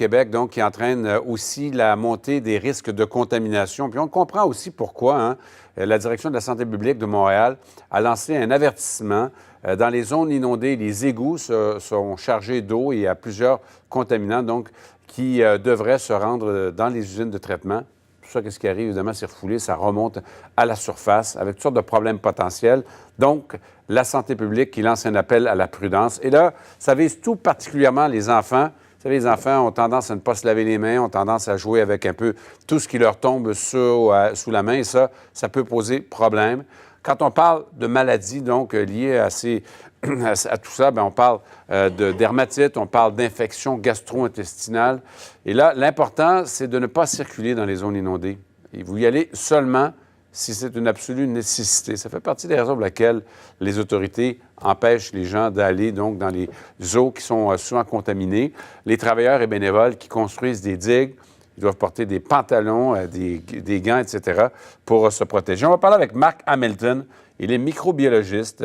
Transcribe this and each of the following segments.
Québec, donc, qui entraîne aussi la montée des risques de contamination. Puis on comprend aussi pourquoi la Direction de la santé publique de Montréal a lancé un avertissement. Dans les zones inondées, les égouts sont chargés d'eau et il y a plusieurs contaminants, donc, qui devraient se rendre dans les usines de traitement. Tout ça, qu'est-ce qui arrive? Évidemment, c'est refoulé, ça remonte à la surface avec toutes sortes de problèmes potentiels. Donc, la santé publique qui lance un appel à la prudence. Et là, ça vise tout particulièrement les enfants. Vous savez, les enfants ont tendance à ne pas se laver les mains, ont tendance à jouer avec un peu tout ce qui leur tombe sous la main. Et ça peut poser problème. Quand on parle de maladies, donc, liées à tout ça, bien, on parle de dermatite, on parle d'infections gastro-intestinales. Et là, l'important, c'est de ne pas circuler dans les zones inondées. Et vous y allez seulement si c'est une absolue nécessité. Ça fait partie des raisons pour lesquelles les autorités empêchent les gens d'aller donc dans les eaux qui sont souvent contaminées. Les travailleurs et bénévoles qui construisent des digues, ils doivent porter des pantalons, des gants, etc., pour se protéger. On va parler avec Mark Hamilton. Il est microbiologiste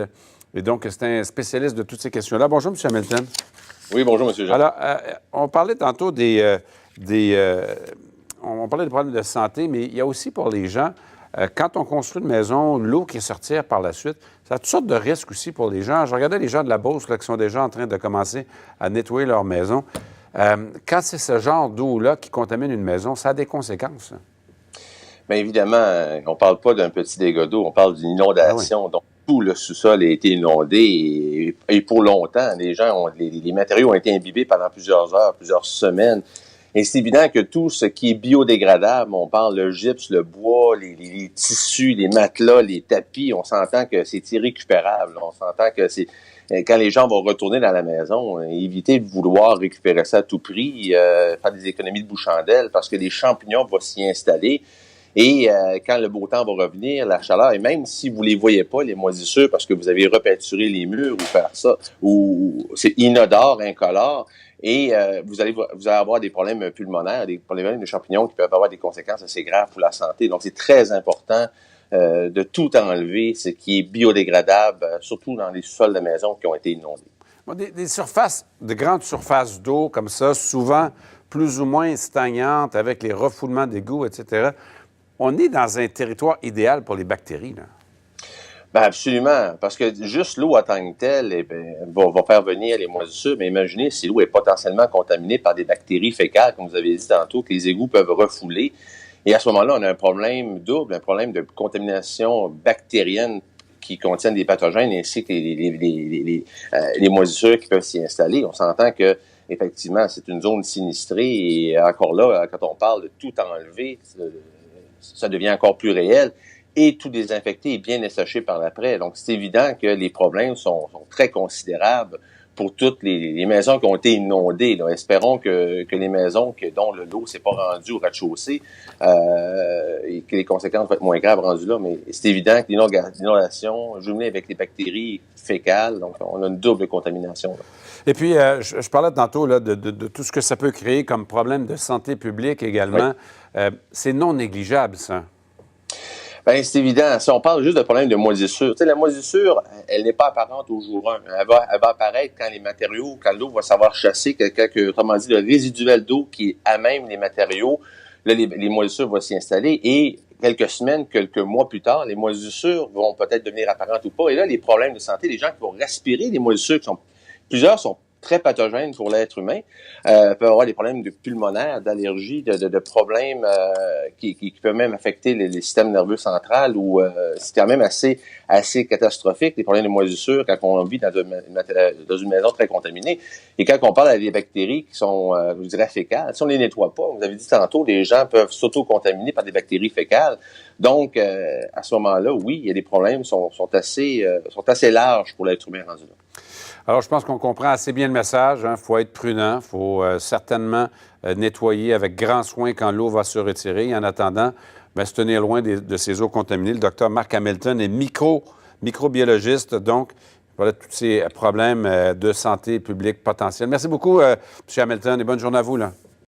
et donc c'est un spécialiste de toutes ces questions-là. Bonjour, M. Hamilton. Oui, bonjour, M. Jean. Alors, on parlait tantôt on parlait des problèmes de santé, mais il y a aussi pour les gens, quand on construit une maison, l'eau qui est sortie par la suite, ça a toutes sortes de risques aussi pour les gens. Je regardais les gens de la Beauce là, qui sont déjà en train de commencer à nettoyer leur maison. Quand c'est ce genre d'eau-là qui contamine une maison, ça a des conséquences. Bien évidemment, on ne parle pas d'un petit dégât d'eau, on parle d'une inondation. Ah oui. Donc, tout le sous-sol a été inondé et pour longtemps. Les matériaux ont été imbibés pendant plusieurs heures, plusieurs semaines. Et c'est évident que tout ce qui est biodégradable, on parle le gypse, le bois, les tissus, les matelas, les tapis, on s'entend que c'est irrécupérable. On s'entend que c'est quand les gens vont retourner dans la maison, éviter de vouloir récupérer ça à tout prix, faire des économies de bouche-chandelle parce que les champignons vont s'y installer. Et quand le beau temps va revenir, la chaleur, et même si vous les voyez pas, les moisissures, parce que vous avez repeinturé les murs ou faire ça, ou c'est inodore, incolore, et vous allez avoir des problèmes pulmonaires, des problèmes de champignons qui peuvent avoir des conséquences assez graves pour la santé. Donc, c'est très important de tout enlever, ce qui est biodégradable, surtout dans les sous-sols de maison qui ont été inondés. Des surfaces, de grandes surfaces d'eau comme ça, souvent plus ou moins stagnantes, avec les refoulements d'égouts, etc., on est dans un territoire idéal pour les bactéries, là. Ben absolument, parce que juste l'eau en tant que telle va faire venir les moisissures, mais imaginez si l'eau est potentiellement contaminée par des bactéries fécales, comme vous avez dit tantôt, que les égouts peuvent refouler. Et à ce moment-là, on a un problème double, un problème de contamination bactérienne qui contiennent des pathogènes, ainsi que les moisissures qui peuvent s'y installer. On s'entend que effectivement, c'est une zone sinistrée et encore là, quand on parle de tout enlever, ça devient encore plus réel. Et tout désinfecté et bien asséché par l'après. Donc, c'est évident que les problèmes sont très considérables pour toutes les maisons qui ont été inondées. Là. Espérons que les maisons dont l'eau ne s'est pas rendue au rez-de-chaussée et que les conséquences vont être moins graves rendues là. Mais c'est évident que l'inondation, jumelée avec les bactéries fécales, donc on a une double contamination. Là. Et puis, je parlais tantôt là, de tout ce que ça peut créer comme problème de santé publique également. Oui. C'est non négligeable, ça. Bien, c'est évident. Si on parle juste de problème de moisissure, tu sais, la moisissure, elle n'est pas apparente au jour 1. Elle va apparaître quand l'eau va savoir chasser, autrement dit, le résiduel d'eau qui est à même les matériaux. Là, les moisissures vont s'y installer et quelques semaines, quelques mois plus tard, les moisissures vont peut-être devenir apparentes ou pas. Et là, les problèmes de santé, les gens qui vont respirer des moisissures, plusieurs sont très pathogènes pour l'être humain, peuvent avoir des problèmes de pulmonaires, d'allergies, de problèmes qui peuvent même affecter les systèmes nerveux central ou c'est quand même assez catastrophique, les problèmes de moisissure quand on vit dans une maison très contaminée. Et quand on parle des bactéries qui sont, je dirais, fécales, si on les nettoie pas, vous avez dit tantôt, les gens peuvent s'auto-contaminer par des bactéries fécales. Donc, à ce moment-là, oui, il y a des problèmes sont assez larges pour l'être humain rendu là. Alors, je pense qu'on comprend assez bien le message. Il faut être prudent. Il faut certainement nettoyer avec grand soin quand l'eau va se retirer. Et en attendant, se tenir loin de ces eaux contaminées. Le docteur Mark Hamilton est microbiologiste, donc voilà tous ces problèmes de santé publique potentiels. Merci beaucoup, M. Hamilton, et bonne journée à vous, là.